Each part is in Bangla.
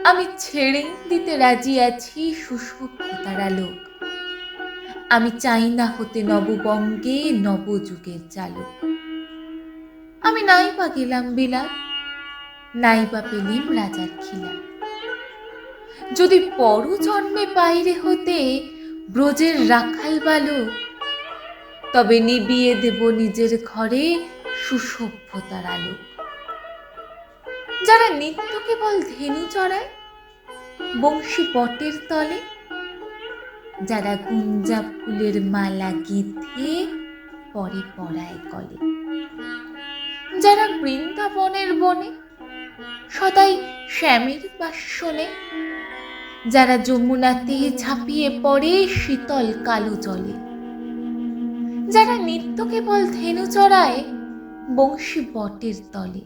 আমি ছেড়ে দিতে রাজি আছি সুসভ্যতার আলোক। আমি চাই না হতে নববঙ্গে নবযুগের চালক। আমি নাই বা গেলাম বিলাত, নাই বা পেলিম রাজার খিলা। যদি পর জন্মে বাইরে হতে ব্রজের রাখাল বালক, তবে নিবিয়ে দেব নিজের ঘরে সুসভ্যতার আলোক। যারা নিত্য কেবল ধেনু চড়ায় বংশী বটের তলে, যারা গুঞ্জা ফুলের মালা গেঁথে পরে পরায় গলে, যারা বৃন্দাবনের বনে সদাই শ্যামের বাস শোনে, যারা যমুনাতে ঝাঁপিয়ে পড়ে শীতল কালো জলে, যারা নিত্য কেবল ধেনু চড়ায় বংশী বটের তলে।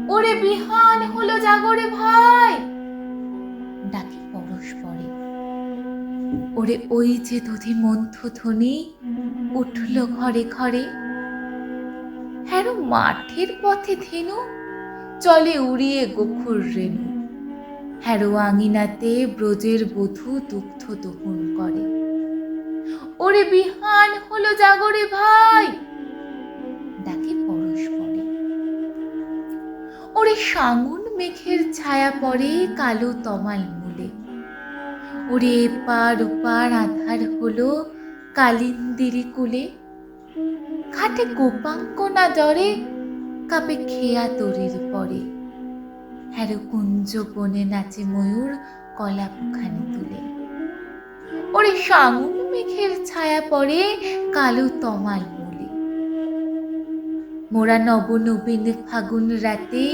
ওরে বিহান হলো জাগরে ভাই, ডাকে পরস্পরে। ওরে ওই যে দধি মন্থ ধ্বনি উঠল ঘরে ঘরে। হ্যারো মাঠের পথে ধেনু চলে উড়িয়ে গোখর রেণু। হ্যারো আঙিনাতে ব্রজের বধূ দুগ্ধ দহন করে। ওরে বিহান হলো জাগরে ভাই, ডাকে পরস্পরে। ওরে সাঙ্গুন মেঘের ছায়া পড়ে কালো তমাল মূলে। ওরে এপার ওপার আধার হলো কালিন্দিরি কুলে। খাটে গোপাঙ্গনা দরে কাপে খেয়া তরির পরে। হ্যারো কুঞ্জ বনে নাচে ময়ূর কলাপখানি তুলে। ওরে সাঙ্গুন মেঘের ছায়া পড়ে কালো তমাল মূলে। মোরা নবনবীন ফাগুন রাতে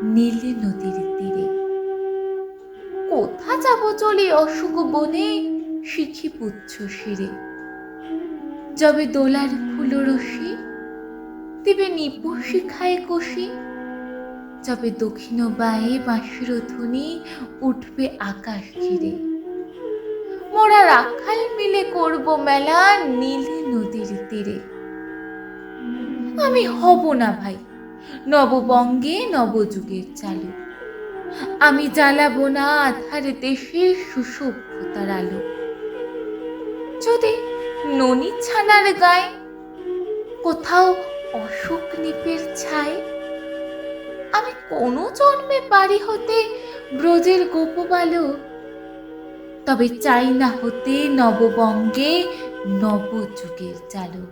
নীল নদীর তীরে। কোথা যাব চলে অশুক বনে শিখি পুচ্ছ শিরে। যবে দোলার ফুল রশি দিবে নিপু শিখায় কষি। যবে দক্ষিণ বায়ে বাঁশির ধ্বনি উঠবে আকাশ ঘিরে। মোরা রাখাল মিলে করব মেলা নীল নদীর তীরে। আমি হব না ভাই নববঙ্গে নবযুগের চালু। আমি জ্বালাবো না আধার দেশের সুসভ্যতার আলো। যদি ননি ছানার গায়ে কোথাও অশোক নিপের ছায়, আমি কোনো জন্মে পারি হতে ব্রজের গোপবালক, তবে চাই না হতে নববঙ্গে নবযুগের চালক।